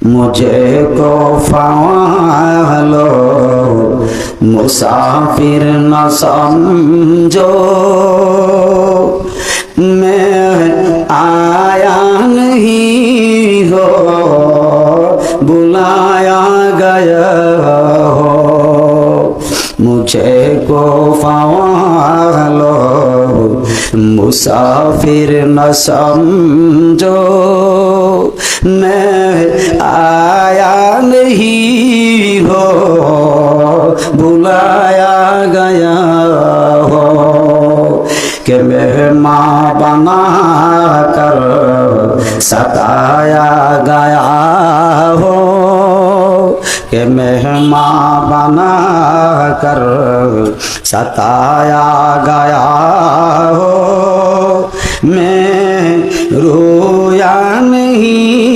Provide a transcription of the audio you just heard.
मुझे को फ़ालो मुसाफिर न समझो, मैं आया नहीं हो बुलाया गया हो। मुझे को फ़ालो मुसाफिर न समझो, मैं आया नहीं हो बुलाया गया हो। कि मेहमान बना कर सताया गया हो, कि मेहमान बना कर सताया गया हो। मैं रोया नहीं